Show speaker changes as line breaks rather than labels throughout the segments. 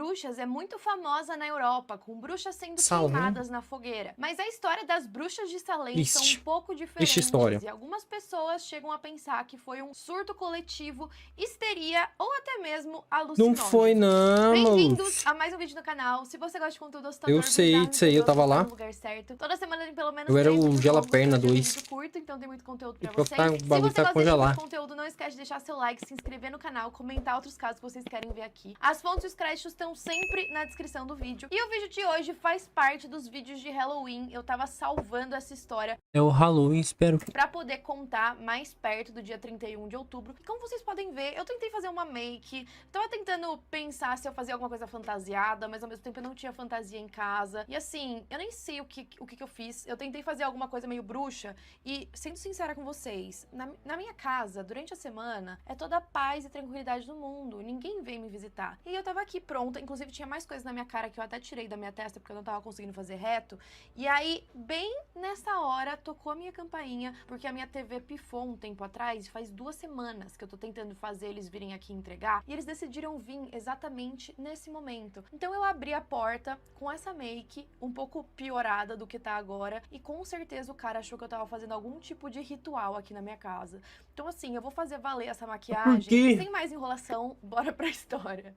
bruxas é muito famosa na Europa, com bruxas sendo
Salem.
queimadas na fogueira. Mas a história das bruxas de Salem são
Triste.
um pouco
Triste
diferentes.
história.
E algumas pessoas chegam a pensar que foi um surto coletivo, histeria ou até mesmo alucinógeno.
Não foi não,
Bem-vindos a mais um vídeo no canal. Se você gosta de conteúdo assustador,
Eu sei disso aí, eu tava lá.
no lugar certo. Toda semana tem pelo menos
Eu era
3
o
vídeos
Gela
longos,
Perna
porque é
2.
muito curto, então tem muito conteúdo pra
E
vocês.
o
Se
bagulho
você
tá
gosta desse tipo
congelar.
de conteúdo, não esquece de deixar seu like, se inscrever no canal, comentar outros casos que vocês querem ver aqui. As fontes e os créditos estão sempre na descrição do vídeo. E o vídeo de hoje faz parte dos vídeos de Halloween. Eu tava salvando essa história
É o Halloween, espero.
pra poder contar mais perto do dia 31 de outubro. E como vocês podem ver, eu tentei fazer uma make. Tava tentando pensar se eu fazia alguma coisa fantasiada, mas ao mesmo tempo eu não tinha fantasia em casa. E assim, eu nem sei o que eu fiz. Eu tentei fazer alguma coisa meio bruxa. E, sendo sincera com vocês, na minha casa, durante a semana, é toda a paz e tranquilidade do mundo. Ninguém vem me visitar. E eu tava aqui pronta. Inclusive, tinha mais coisas na minha cara que eu até tirei da minha testa porque eu não tava conseguindo fazer reto. E aí, bem nessa hora, tocou a minha campainha, porque a minha TV pifou um tempo atrás, faz 2 semanas que eu tô tentando fazer eles virem aqui entregar, e eles decidiram vir exatamente nesse momento. Então eu abri a porta com essa make, um pouco piorada do que tá agora, e com certeza o cara achou que eu tava fazendo algum tipo de ritual aqui na minha casa. Então assim, eu vou fazer valer essa maquiagem, sem mais enrolação, bora pra história.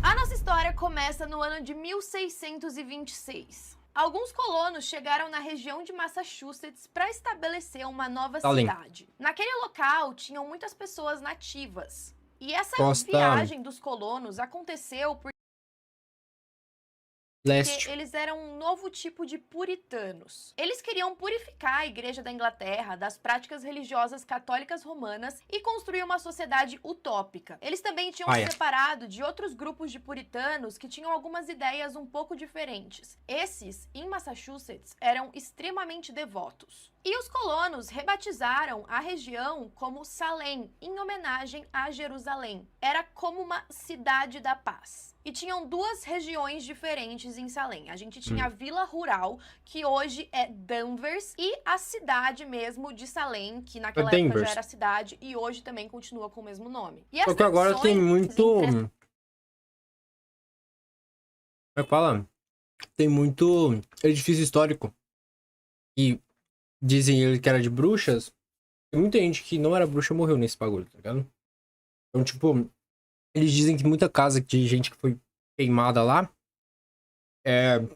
A nossa história começa no ano de 1626. Alguns colonos chegaram na região de Massachusetts para estabelecer uma nova cidade. Naquele local tinham muitas pessoas nativas. E essa viagem dos colonos aconteceu porque eles eram um novo tipo de puritanos. Eles queriam purificar a Igreja da Inglaterra das práticas religiosas católicas romanas e construir uma sociedade utópica. Eles também tinham se separado de outros grupos de puritanos que tinham algumas ideias um pouco diferentes. Esses, em Massachusetts, eram extremamente devotos. E os colonos rebatizaram a região como Salem, em homenagem a Jerusalém. Era como uma cidade da paz. E tinham 2 regiões diferentes em Salem. A gente tinha a Vila Rural, que hoje é Danvers, e a cidade mesmo de Salem, que naquela época já era cidade, e hoje também continua com o mesmo nome. E
só que agora tem muito... Como é que fala? Tem muito edifício histórico. E dizem ele que era de bruxas. E muita gente que não era bruxa morreu nesse bagulho, tá ligado? Então, tipo... Eles dizem que muita casa de gente que foi queimada lá,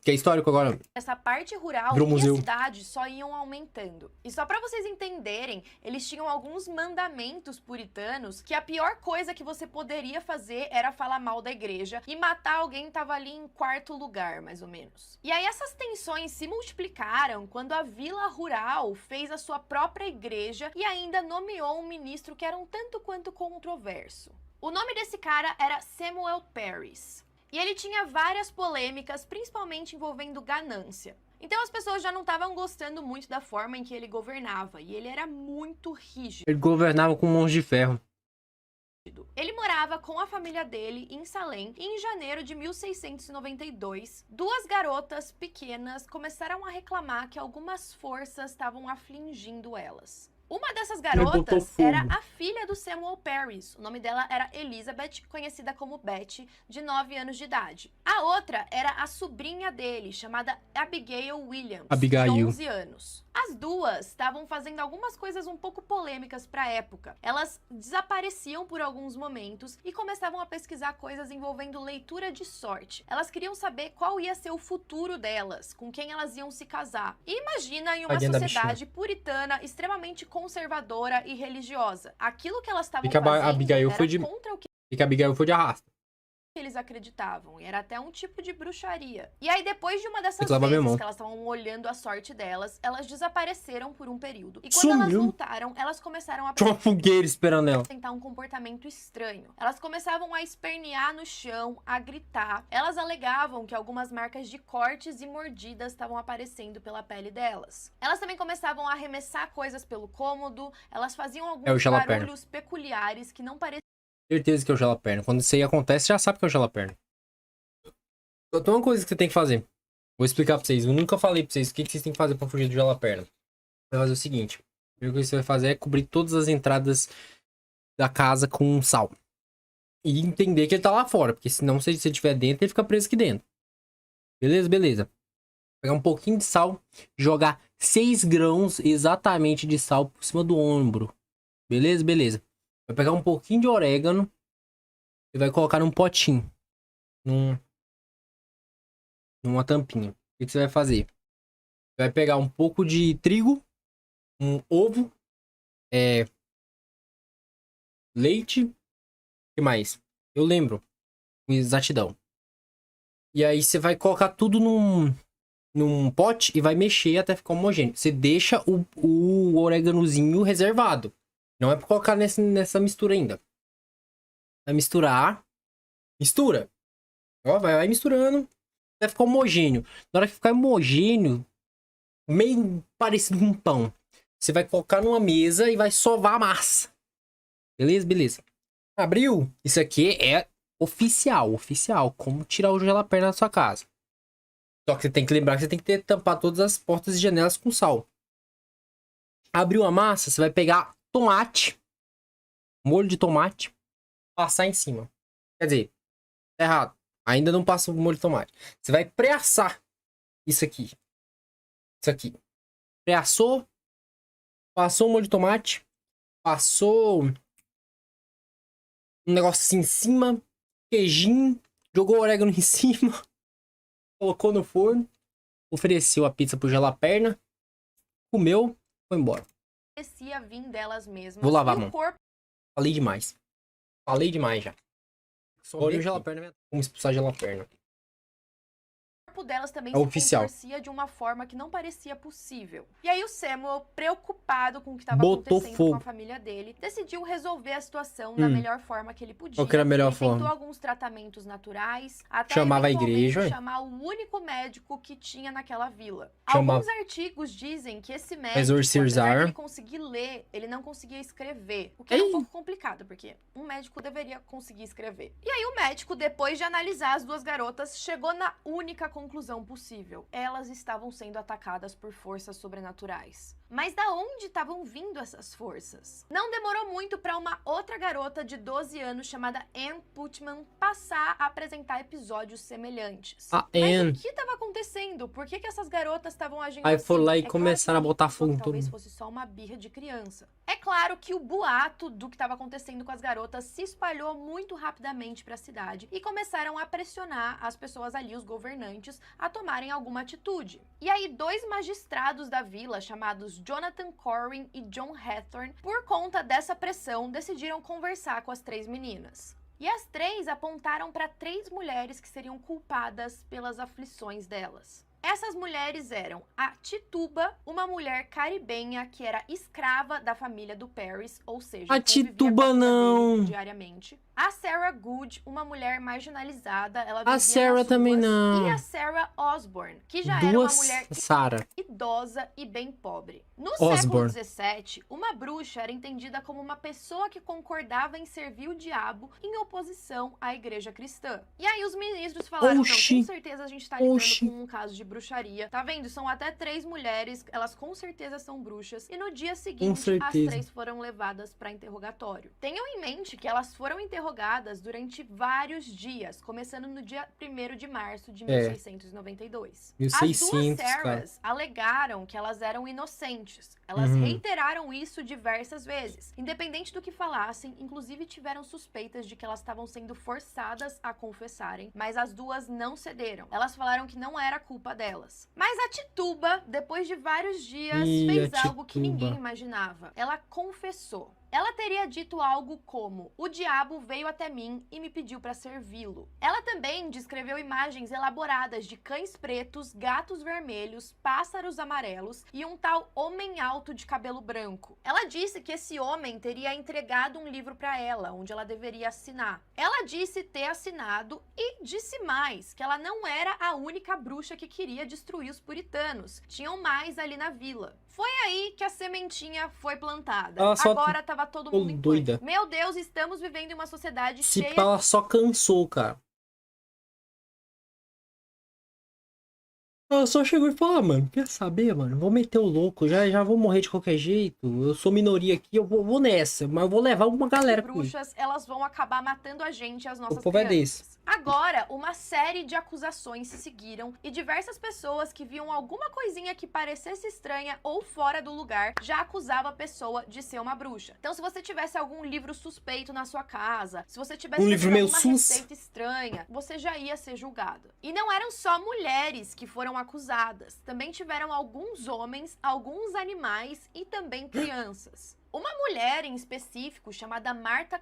que é histórico agora.
Essa parte rural e a cidade só iam aumentando. E só pra vocês entenderem, eles tinham alguns mandamentos puritanos que a pior coisa que você poderia fazer era falar mal da igreja, e matar alguém tava ali em 4º lugar, mais ou menos. E aí essas tensões se multiplicaram quando a Vila Rural fez a sua própria igreja e ainda nomeou um ministro que era um tanto quanto controverso. O nome desse cara era Samuel Parris. E ele tinha várias polêmicas, principalmente envolvendo ganância. Então as pessoas já não estavam gostando muito da forma em que ele governava. E ele era muito rígido.
Ele governava com mãos de ferro.
Ele morava com a família dele em Salem e em janeiro de 1692, 2 garotas pequenas começaram a reclamar que algumas forças estavam afligindo elas. Uma dessas garotas era a filha do Samuel Parris. O nome dela era Elizabeth, conhecida como Betty, de 9 anos de idade. A outra era a sobrinha dele, chamada Abigail Williams, de 11 anos. As duas estavam fazendo algumas coisas um pouco polêmicas para a época. Elas desapareciam por alguns momentos e começavam a pesquisar coisas envolvendo leitura de sorte. Elas queriam saber qual ia ser o futuro delas, com quem elas iam se casar. E imagina em uma sociedade puritana, extremamente conservadora e religiosa. Aquilo que elas estavam fazendo era contra o que...
E que a Abigail foi de arrasta.
Eles acreditavam, e era até um tipo de bruxaria. E aí, depois de uma dessas vezes que elas estavam olhando a sorte delas, elas desapareceram por um período. E quando elas voltaram, elas começaram a...
Tinha uma fogueira esperando ela.
Tentar um comportamento estranho. Elas começavam a espernear no chão, a gritar. Elas alegavam que algumas marcas de cortes e mordidas estavam aparecendo pela pele delas. Elas também começavam a arremessar coisas pelo cômodo. Elas faziam alguns barulhos peculiares que não pareciam.
Certeza que é o Gela-Perna. Quando isso aí acontece, já sabe que é o Gela-Perna. Então, uma coisa que você tem que fazer. Vou explicar pra vocês. Eu nunca falei pra vocês o que vocês têm que fazer pra fugir do Gela-Perna. Você vai fazer o seguinte. primeira coisa que você vai fazer é cobrir todas as entradas da casa com sal. E entender que ele tá lá fora, porque senão se você estiver dentro, ele fica preso aqui dentro. Beleza? Beleza. Pegar um pouquinho de sal, jogar 6 grãos exatamente de sal por cima do ombro. Beleza? Beleza. Vai pegar um pouquinho de orégano e vai colocar num potinho. Numa tampinha. O que você vai fazer? Vai pegar um pouco de trigo, um ovo, leite, o que mais? Eu lembro, com exatidão. E aí você vai colocar tudo num pote e vai mexer até ficar homogêneo. Você deixa o oréganozinho reservado. Não é pra colocar nessa mistura ainda. Vai misturar. Mistura. Ó, vai misturando até ficar homogêneo. Na hora que ficar homogêneo, meio parecido com um pão, você vai colocar numa mesa e vai sovar a massa. Beleza? Beleza. Abriu? Isso aqui é oficial. Como tirar o gelaperna da sua casa. Só que você tem que lembrar que você tem que tampar todas as portas e janelas com sal. Abriu a massa, você vai pegar tomate, molho de tomate, passar em cima. Quer dizer, tá errado. Ainda não passa o molho de tomate. Você vai pré-assar isso aqui. Isso aqui. Pré-assou, passou o molho de tomate, passou um negócio assim em cima, queijinho, jogou orégano em cima, colocou no forno, ofereceu a pizza pro Gelaperna, comeu, foi embora.
Parecia vir delas mesmas.
Vou lavar a
E
mão.
o corpo
Falei demais já. Olha o Gelaperna, vamos expulsar a Gelaperna.
delas também
É
se
oficial.
contorcia de uma forma que não parecia possível. E aí o Samuel, preocupado com o que estava
Botou
acontecendo
fogo.
com a família dele, decidiu resolver a situação da melhor forma que ele podia.
Qual que era a melhor
Ele tentou
forma?
alguns tratamentos naturais, até
Chamava a
eventualmente
igreja, ué.
chamar o único médico que tinha naquela vila.
Chamava-
Alguns artigos dizem que esse médico,
Exorcizar.
apesar de ele conseguir ler, ele não conseguia escrever. O que era um
Ei.
pouco complicado, porque um médico deveria conseguir escrever. E aí o médico, depois de analisar as duas garotas, chegou na única conclusão possível. Elas estavam sendo atacadas por forças sobrenaturais. Mas da onde estavam vindo essas forças? Não demorou muito para uma outra garota de 12 anos chamada Ann Putman passar a apresentar episódios semelhantes.
A
Mas
Ann.
o que estava acontecendo? Por que essas garotas estavam agindo
Aí
assim?
foram lá e
É claro
começaram a
que
botar
ele pensou
fogo
que
em todo
talvez
mundo.
fosse só uma birra de criança. É claro que o boato do que estava acontecendo com as garotas se espalhou muito rapidamente para a cidade e começaram a pressionar as pessoas ali, os governantes, a tomarem alguma atitude. E aí 2 magistrados da vila, chamados Jonathan Corwin e John Hathorne, por conta dessa pressão, decidiram conversar com as 3 meninas. E as 3 apontaram para 3 mulheres que seriam culpadas pelas aflições delas. Essas mulheres eram a Tituba, uma mulher caribenha que era escrava da família do Paris, ou seja,
A
convivia
Tituba
com a filha
não.
dele diariamente. A Sarah Good, uma mulher marginalizada, ela
A
vivia
Sarah
nas
também
ruas.
não.
E a Sarah Osborne, que já era uma
Duas
mulher
Sarah.
idosa e bem pobre. No
Osborne.
século XVII, uma bruxa era entendida como uma pessoa que concordava em servir o diabo em oposição à igreja cristã. E aí os ministros falaram,
Oxi.
não, com certeza a gente tá lidando
Oxi.
com um caso de bruxaria. Tá vendo? São até 3 mulheres, elas com certeza são bruxas. E no dia seguinte, as
certeza.
3 foram levadas para interrogatório. Tenham em mente que elas foram interrogadas durante vários dias, começando no dia 1º de março de 1692. As
1600,
duas
cara.
Sarahs alegaram que elas eram inocentes. Elas reiteraram isso diversas vezes. Independente do que falassem, inclusive tiveram suspeitas de que elas estavam sendo forçadas a confessarem, mas as duas não cederam. Elas falaram que não era culpa delas. Mas a Tituba, depois de vários dias,
Ih,
fez
a
algo que
Tituba.
ninguém imaginava. Ela confessou. Ela teria dito algo como: o diabo veio até mim e me pediu para servi-lo. Ela também descreveu imagens elaboradas de cães pretos, gatos vermelhos, pássaros amarelos e um tal homem alto de cabelo branco. Ela disse que esse homem teria entregado um livro para ela, onde ela deveria assinar. Ela disse ter assinado e disse mais, que ela não era a única bruxa que queria destruir os puritanos. Tinham mais ali na vila. Foi aí que a sementinha foi plantada.
Ela só
Agora tava todo mundo em
doida.
pânico. Meu Deus, estamos vivendo em uma sociedade
Se
cheia
pá, ela só cansou, cara. Ela só chegou e falou, mano, quer saber, mano? Vou meter o louco, já vou morrer de qualquer jeito. Eu sou minoria aqui, eu vou nessa, mas eu vou levar uma galera comigo.
Bruxas, elas vão acabar matando a gente, as nossas
O povo é
crianças.
desse.
Agora, uma série de acusações se seguiram e diversas pessoas que viam alguma coisinha que parecesse estranha ou fora do lugar já acusava a pessoa de ser uma bruxa. Então, se você tivesse algum livro suspeito na sua casa, se você tivesse
livro meio
alguma
sus,
receita estranha, você já ia ser julgado. E não eram só mulheres que foram acusadas, também tiveram alguns homens, alguns animais e também crianças. Uma mulher em específico, chamada Martha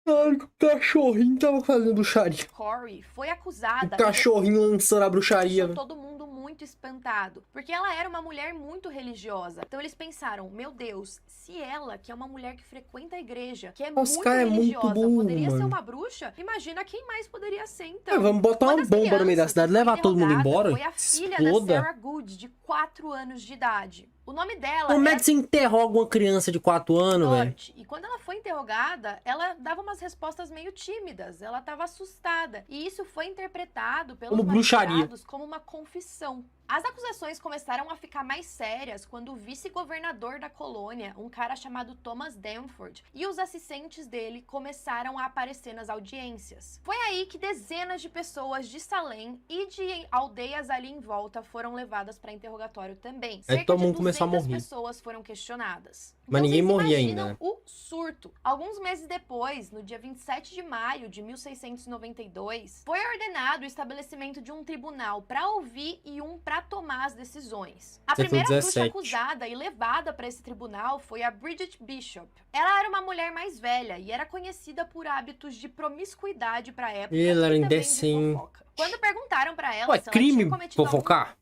ai, o cachorrinho tava fazendo bruxaria.
Corey, foi acusada.
O cachorrinho lançando a bruxaria.
Deixou todo mundo muito espantado, porque ela era uma mulher muito religiosa. Então eles pensaram, meu Deus, se ela, que é uma mulher que frequenta a igreja, que é
Nossa,
muito
cara é
religiosa,
muito burro,
poderia ser
mano.
uma bruxa, imagina quem mais poderia ser, então.
Vamos botar uma
das
bomba no meio da
crianças
cidade,
que foi
levar todo mundo
interrogada
embora.
foi a filha
Exploda.
da Sarah Good, de 4 anos de idade. O nome dela
Como é
era
que você interroga uma criança de 4 anos, velho?
Dorothy. E quando ela foi interrogada, ela dava umas respostas meio tímidas. Ela estava assustada. E isso foi interpretado pelos
Como bruxaria.
magistrados como uma confissão. As acusações começaram a ficar mais sérias quando o vice-governador da colônia, um cara chamado Thomas Danford, e os assistentes dele começaram a aparecer nas audiências. Foi aí que dezenas de pessoas de Salem e de aldeias ali em volta foram levadas para interrogatório também.
Aí
Cerca
todo
de
mundo começou a
200
morrer.
pessoas foram questionadas.
Mas ninguém
vocês
morria
imaginam
ainda, né?
o surto. Alguns meses depois, no dia 27 de maio de 1692, foi ordenado o estabelecimento de um tribunal para ouvir e um para tomar as decisões. A
Você
primeira
foi
bruxa
17.
acusada e levada para esse tribunal foi a Bridget Bishop. Ela era uma mulher mais velha e era conhecida por hábitos de promiscuidade para a época
E ela era
e também
indecente.
de fofoca. Quando perguntaram para ela
Ué,
se ela
crime
tinha cometido
fofocar?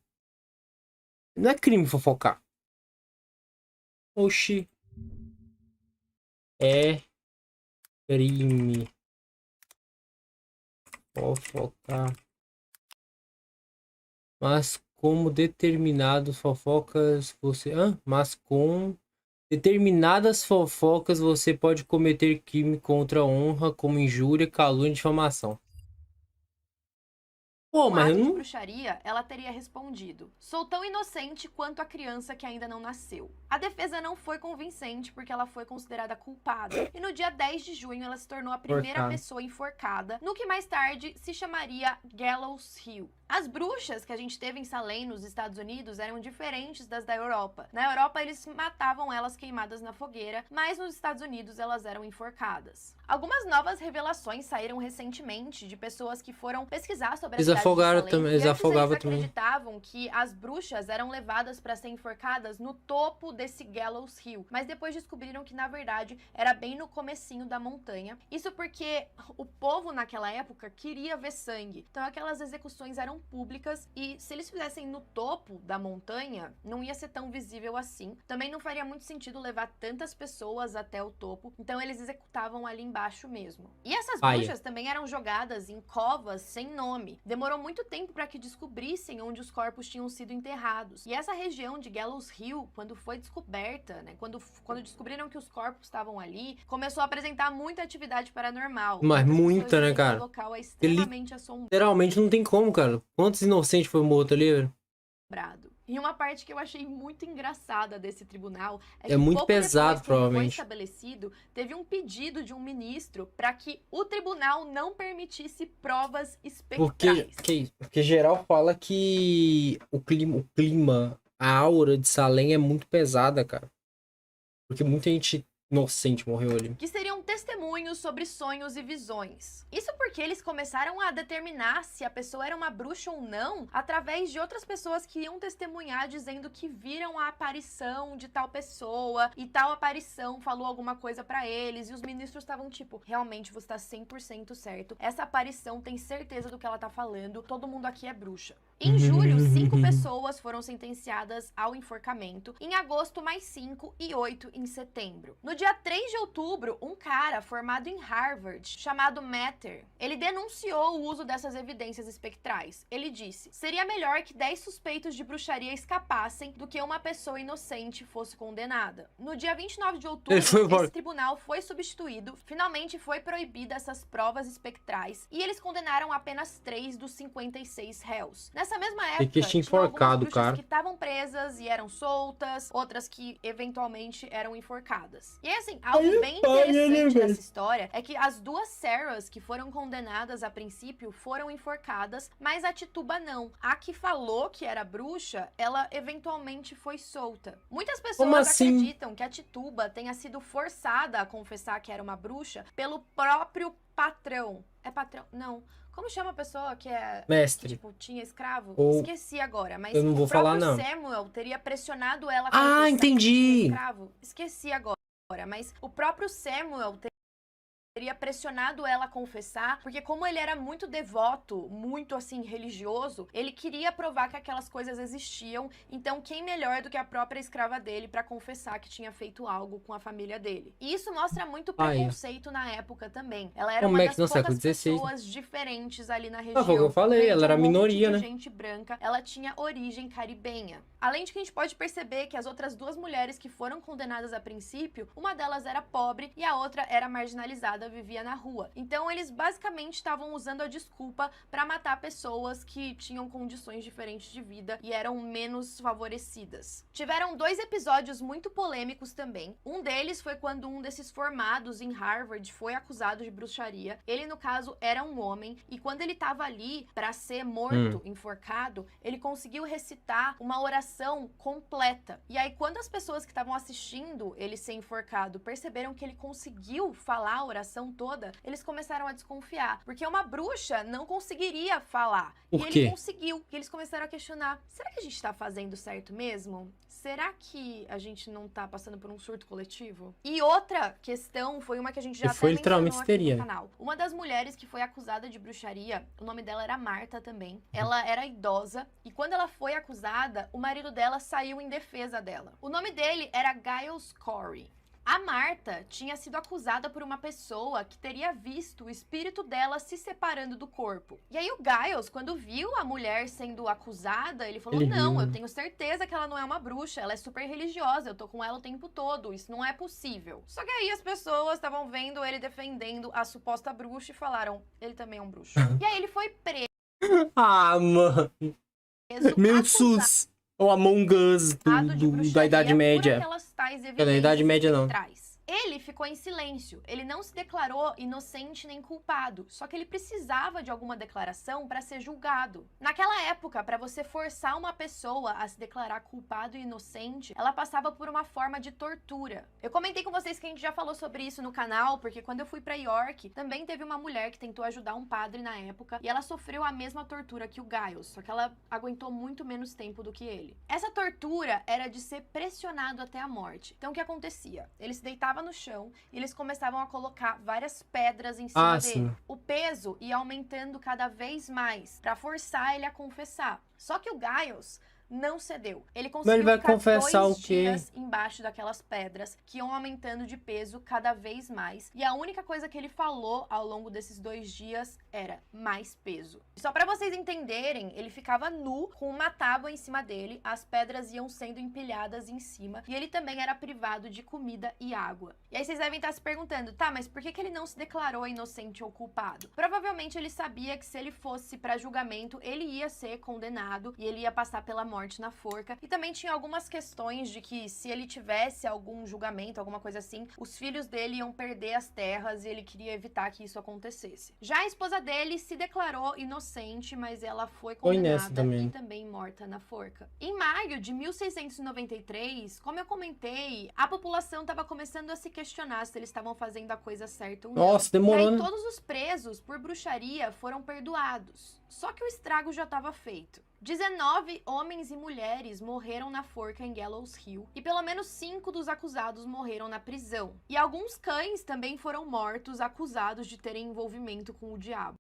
Não é crime fofocar. Oxi. É crime fofocar. Mas como determinadas fofocas você... Mas com determinadas fofocas você pode cometer crime contra a honra, como injúria, calúnia e difamação. Pô,
um
mas
ato
eu
de
não...
bruxaria, ela teria respondido: sou tão inocente quanto a criança que ainda não nasceu. A defesa não foi convincente porque ela foi considerada culpada. E no dia 10 de junho ela se tornou a primeira
Enforcada.
pessoa enforcada, no que mais tarde se chamaria Gallows Hill. As bruxas que a gente teve em Salem, nos Estados Unidos, eram diferentes das da Europa. Na Europa, eles matavam elas queimadas na fogueira, mas nos Estados Unidos elas eram enforcadas. Algumas novas revelações saíram recentemente de pessoas que foram pesquisar sobre a
Eles
cidade de
afogaram
Salem,
também,
e
eles
antes
afogavam
eles
também.
acreditavam que as bruxas eram levadas para ser enforcadas no topo desse Gallows Hill, mas depois descobriram que na verdade era bem no comecinho da montanha. Isso porque o povo naquela época queria ver sangue. Então aquelas execuções eram públicas e se eles fizessem no topo da montanha, não ia ser tão visível assim. Também não faria muito sentido levar tantas pessoas até o topo, então eles executavam ali embaixo mesmo. E essas bruxas também eram jogadas em covas sem nome. Demorou muito tempo para que descobrissem onde os corpos tinham sido enterrados. E essa região de Gallows Hill, quando foi descoberta, né, quando descobriram que os corpos estavam ali, começou a apresentar muita atividade paranormal.
Mas
Muitas
muita,
pessoas
né,
dizem que
cara?
o local é extremamente assombrado.
Literalmente não tem como, cara. Quantos inocentes foi morto ali, velho?
E uma parte que eu achei muito engraçada desse tribunal é
É
que
muito
pouco
pesado,
depois, quando foi
provavelmente.
estabelecido, teve um pedido de um ministro para que o tribunal não permitisse provas espectrais.
Porque geral fala que o clima, a aura de Salem é muito pesada, cara. Porque muita gente inocente morreu ali.
Que seriam testemunhos sobre sonhos e visões. Isso porque eles começaram a determinar se a pessoa era uma bruxa ou não através de outras pessoas que iam testemunhar dizendo que viram a aparição de tal pessoa e tal aparição falou alguma coisa pra eles e os ministros estavam tipo, realmente você tá 100% certo. Essa aparição tem certeza do que ela tá falando. Todo mundo aqui é bruxa. Em julho, 5 pessoas foram sentenciadas ao enforcamento. Em agosto, mais 5 e 8 em setembro. No dia 3 de outubro, um cara cara formado em Harvard, chamado Matter, ele denunciou o uso dessas evidências espectrais. Ele disse: seria melhor que 10 suspeitos de bruxaria escapassem do que uma pessoa inocente fosse condenada. No dia 29 de outubro, esse tribunal foi substituído, finalmente foi proibida essas provas espectrais, e eles condenaram apenas 3 dos 56 réus. Nessa mesma época, tinha algumas bruxas que estavam presas e eram soltas, outras que eventualmente eram enforcadas. E assim, algo bem interessante dessa história é que as 2 Sarahs que foram condenadas a princípio foram enforcadas, mas a Tituba não. A que falou que era bruxa, ela eventualmente foi solta. Muitas pessoas acreditam que a Tituba tenha sido forçada a confessar que era uma bruxa pelo próprio patrão. É patrão? Não. Como chama a pessoa que é...
mestre.
Que, tipo, tinha escravo?
Ou...
Esqueci agora, mas
eu não vou falar, não.
O próprio Samuel teria pressionado ela a confessar
entendi.
que tinha escravo. Esqueci agora, mas o próprio Samuel teria pressionado ela a confessar, porque como ele era muito devoto, muito assim religioso, ele queria provar que aquelas coisas existiam, então quem melhor do que a própria escrava dele pra confessar que tinha feito algo com a família dele. E isso mostra muito preconceito na época também. Ela era uma das poucas pessoas diferentes ali na região.
Foi o que eu falei, ela era minoria, né?
Gente branca, ela tinha origem caribenha. Além de que a gente pode perceber que as outras 2 mulheres que foram condenadas a princípio, uma delas era pobre e a outra era marginalizada, vivia na rua. Então eles basicamente estavam usando a desculpa para matar pessoas que tinham condições diferentes de vida e eram menos favorecidas. Tiveram 2 episódios muito polêmicos também. Um deles foi quando um desses formados em Harvard foi acusado de bruxaria. Ele, no caso, era um homem e quando ele estava ali para ser morto, enforcado, ele conseguiu recitar uma oração completa. E aí quando as pessoas que estavam assistindo ele ser enforcado perceberam que ele conseguiu falar a oração toda, eles começaram a desconfiar, porque uma bruxa não conseguiria falar.
Por quê?
Ele conseguiu. E eles começaram a questionar: será que a gente tá fazendo certo mesmo? Será que a gente não tá passando por um surto coletivo? E outra questão foi uma que a gente já até mencionou aqui no canal. Uma das mulheres que foi acusada de bruxaria, o nome dela era Marta também. Ela era idosa e quando ela foi acusada, o marido dela saiu em defesa dela. O nome dele era Giles Corey. A Marta tinha sido acusada por uma pessoa que teria visto o espírito dela se separando do corpo. E aí o Giles, quando viu a mulher sendo acusada, ele falou: não, eu tenho certeza que ela não é uma bruxa, ela é super religiosa, eu tô com ela o tempo todo, isso não é possível. Só que aí as pessoas estavam vendo ele defendendo a suposta bruxa e falaram: ele também é um bruxo. E aí ele foi preso.
Mano. Meu SUS. Ou Among Us da Idade Média. Da Idade Média, não.
Ele ficou em silêncio, ele não se declarou inocente nem culpado, só que ele precisava de alguma declaração para ser julgado. Naquela época, para você forçar uma pessoa a se declarar culpado e inocente, ela passava por uma forma de tortura. Eu comentei com vocês que a gente já falou sobre isso no canal, porque quando eu fui para York, também teve uma mulher que tentou ajudar um padre na época, e ela sofreu a mesma tortura que o Giles, só que ela aguentou muito menos tempo do que ele. Essa tortura era de ser pressionado até a morte. Então o que acontecia? Ele se deitava no chão e eles começavam a colocar várias pedras em cima dele.
Sim.
O peso ia aumentando cada vez mais para forçar ele a confessar. Só que o Giles não cedeu. Ele conseguiu
ele vai
ficar
confessar
2
o quê?
dias embaixo daquelas pedras que iam aumentando de peso cada vez mais. E a única coisa que ele falou ao longo desses 2 dias era mais peso. Só pra vocês entenderem, ele ficava nu com uma tábua em cima dele, as pedras iam sendo empilhadas em cima e ele também era privado de comida e água. E aí vocês devem estar se perguntando: tá, mas por que ele não se declarou inocente ou culpado? Provavelmente ele sabia que se ele fosse pra julgamento, ele ia ser condenado e ele ia passar pela morte na forca. E também tinha algumas questões de que se ele tivesse algum julgamento, alguma coisa assim, os filhos dele iam perder as terras e ele queria evitar que isso acontecesse. Já a esposa dele se declarou inocente, mas ela foi condenada e também morta na forca. Em maio de 1693, como eu comentei, a população estava começando a se questionar se eles estavam fazendo a coisa certa ou não.
Nossa, demorou,
e aí todos os presos por bruxaria foram perdoados. Só que o estrago já estava feito. 19 homens e mulheres morreram na forca em Gallows Hill e pelo menos 5 dos acusados morreram na prisão. E alguns cães também foram mortos acusados de terem envolvimento com o diabo.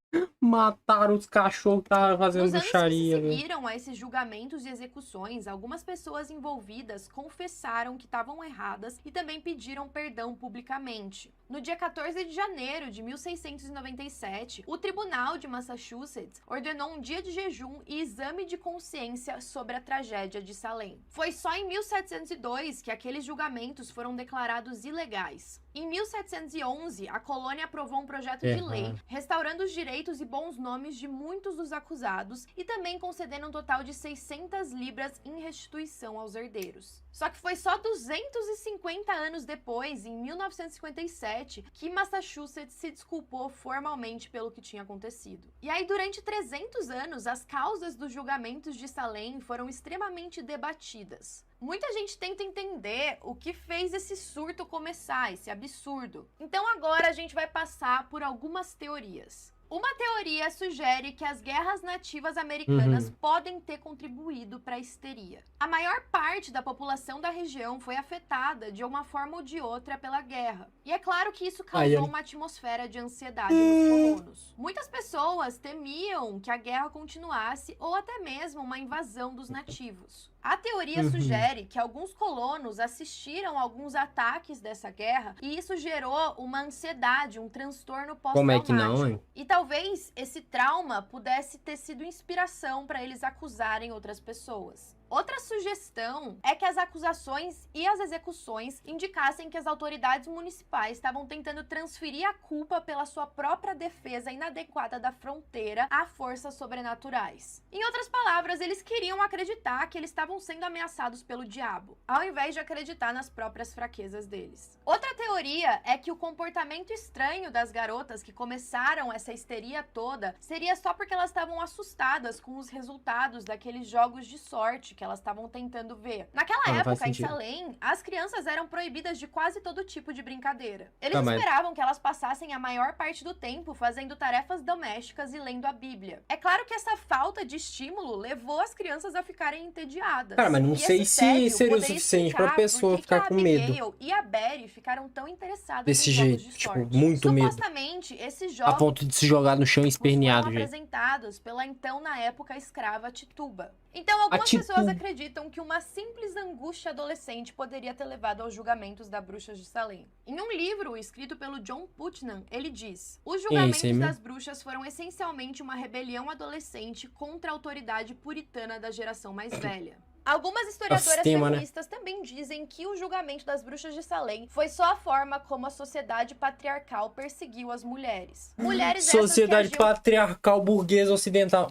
mataram os cachorros que estavam fazendo
Nos anos que se
bruxaria, velho.
seguiram a esses julgamentos e execuções, algumas pessoas envolvidas confessaram que estavam erradas e também pediram perdão publicamente. No dia 14 de janeiro de 1697, o Tribunal de Massachusetts ordenou um dia de jejum e exame de consciência sobre a tragédia de Salem. Foi só em 1702 que aqueles julgamentos foram declarados ilegais. Em 1711, a colônia aprovou um projeto de lei restaurando os direitos e bons nomes de muitos dos acusados e também concedendo um total de 600 libras em restituição aos herdeiros. Só que foi só 250 anos depois, em 1957, que Massachusetts se desculpou formalmente pelo que tinha acontecido. E aí, durante 300 anos, as causas dos julgamentos de Salem foram extremamente debatidas. Muita gente tenta entender o que fez esse surto começar, esse absurdo. Então agora a gente vai passar por algumas teorias. Uma teoria sugere que as guerras nativas americanas podem ter contribuído para a histeria. A maior parte da população da região foi afetada de uma forma ou de outra pela guerra. E é claro que isso causou uma atmosfera de ansiedade nos colonos. Muitas pessoas temiam que a guerra continuasse ou até mesmo uma invasão dos nativos. A teoria sugere que alguns colonos assistiram a alguns ataques dessa guerra e isso gerou uma ansiedade, um transtorno pós-traumático.
Como é que não, hein?
E talvez esse trauma pudesse ter sido inspiração para eles acusarem outras pessoas. Outra sugestão é que as acusações e as execuções indicassem que as autoridades municipais estavam tentando transferir a culpa pela sua própria defesa inadequada da fronteira a forças sobrenaturais. Em outras palavras, eles queriam acreditar que eles estavam sendo ameaçados pelo diabo, ao invés de acreditar nas próprias fraquezas deles. Outra teoria é que o comportamento estranho das garotas que começaram essa histeria toda seria só porque elas estavam assustadas com os resultados daqueles jogos de sorte que elas estavam tentando ver. Naquela época, em Salem, as crianças eram proibidas de quase todo tipo de brincadeira. Eles esperavam que elas passassem a maior parte do tempo fazendo tarefas domésticas e lendo a Bíblia. É claro que essa falta de estímulo levou as crianças a ficarem entediadas.
Cara, mas não sei se seria o suficiente pra pessoa ficar com medo.
Abigail e a Betty ficaram tão interessadas
desse
em
jeito,
jogos de
tipo,
sorte.
muito medo.
Supostamente, esses jogos
A ponto de se jogar no chão esperneado,
foram
gente.
apresentados pela então na época escrava Tituba. Então algumas pessoas acreditam que uma simples angústia adolescente poderia ter levado aos julgamentos da bruxa de Salem. Em um livro escrito pelo John Putnam, ele diz: os julgamentos das bruxas foram essencialmente uma rebelião adolescente contra a autoridade puritana da geração mais velha. Algumas historiadoras feministas também dizem que o julgamento das bruxas de Salem foi só a forma como a sociedade patriarcal perseguiu as mulheres. Mulheres
sociedade patriarcal burguesa ocidental.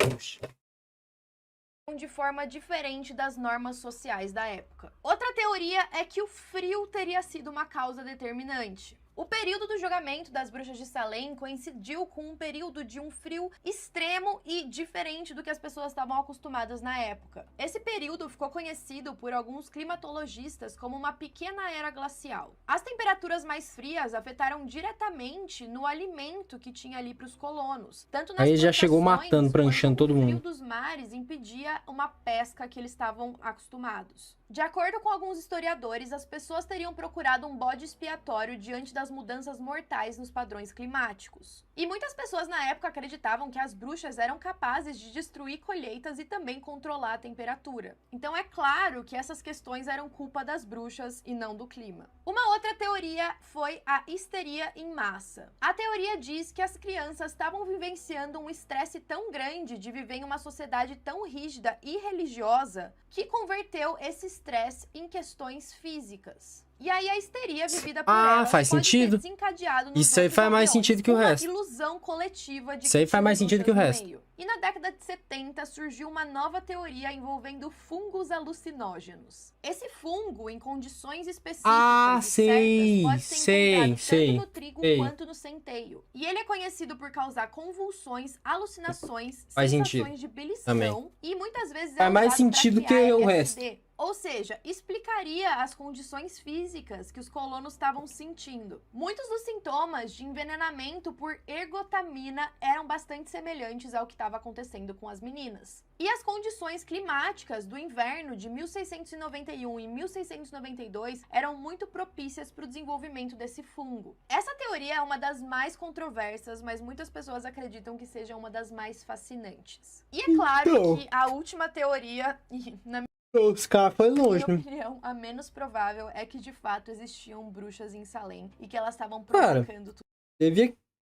De forma diferente das normas sociais da época. Outra teoria é que o frio teria sido uma causa determinante. O período do julgamento das bruxas de Salem coincidiu com um período de um frio extremo e diferente do que as pessoas estavam acostumadas na época. Esse período ficou conhecido por alguns climatologistas como uma pequena era glacial. As temperaturas mais frias afetaram diretamente no alimento que tinha ali para os colonos. Tanto nas
aí já chegou matando, pranchando todo mundo.
O frio dos mares impedia uma pesca que eles estavam acostumados. De acordo com alguns historiadores, as pessoas teriam procurado um bode expiatório diante das mudanças mortais nos padrões climáticos. E muitas pessoas na época acreditavam que as bruxas eram capazes de destruir colheitas e também controlar a temperatura. Então é claro que essas questões eram culpa das bruxas e não do clima. Uma outra teoria foi a histeria em massa. A teoria diz que as crianças estavam vivenciando um estresse tão grande de viver em uma sociedade tão rígida e religiosa que converteu esse estresse em questões físicas. E aí a histeria vivida por ela
faz
pode
sentido.
ter desencadeado nos
Isso aí faz mais sentido que o resto.
uma ilusão coletiva de
isso aí faz mais sentido que o resto.
E na década de 70 surgiu uma nova teoria envolvendo fungos alucinógenos. Esse fungo, em condições específicas e certas, pode ser encontrado tanto no trigo quanto no centeio. E ele é conhecido por causar convulsões, alucinações, sensações de beliscão e muitas vezes
faz mais sentido que o resto.
Ou seja, explicaria as condições físicas que os colonos estavam sentindo. Muitos dos sintomas de envenenamento por ergotamina eram bastante semelhantes ao que estava acontecendo com as meninas. E as condições climáticas do inverno de 1691 e 1692 eram muito propícias para o desenvolvimento desse fungo. Essa teoria é uma das mais controversas, mas muitas pessoas acreditam que seja uma das mais fascinantes. E é claro que a última teoria, na
Os caras foram longe,
minha
né?
opinião, a menos provável é que de fato existiam bruxas em Salem e que elas estavam
Cara,
provocando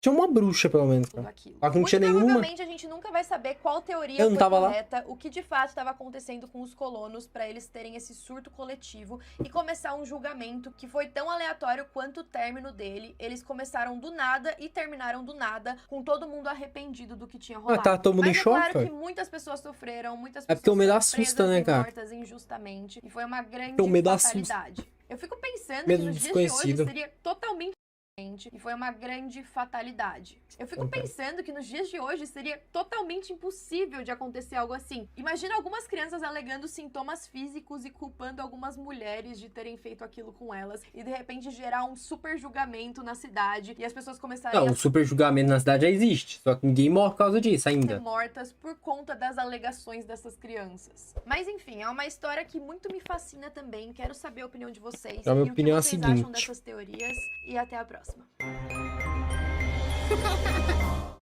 Tinha uma bruxa, pelo menos,
tudo
cara.
aquilo.
Só que não
Muito
tinha nenhuma.
provavelmente a gente nunca vai saber qual teoria
Eu não
foi
tava lá.
correta, o que de fato estava acontecendo com os colonos para eles terem esse surto coletivo e começar um julgamento que foi tão aleatório quanto o término dele. Eles começaram do nada e terminaram do nada, com todo mundo arrependido do que tinha rolado.
Tá todo mundo
Mas
em
é
choque,
claro
cara.
que muitas pessoas sofreram, muitas
É
pessoas
porque o medo
foram
assusta,
presas
né,
e
cara?
mortas injustamente. E foi uma grande
Porque o medo assusta.
fatalidade. Eu fico pensando
Medo
que
do
nos dias de hoje
desconhecido.
seria totalmente e foi uma grande fatalidade. Eu fico
Ok.
pensando que nos dias de hoje seria totalmente impossível de acontecer algo assim. Imagina algumas crianças alegando sintomas físicos e culpando algumas mulheres de terem feito aquilo com elas e de repente gerar um super julgamento na cidade e as pessoas começarem
Não,
a
o super julgamento na cidade já existe. Só que ninguém morre por causa disso
ser
ainda.
mortas por conta das alegações dessas crianças. Mas enfim, é uma história que muito me fascina também. Quero saber a opinião de vocês.
A minha
E o
opinião é a
que vocês acham
seguinte.
dessas teorias. E até a próxima.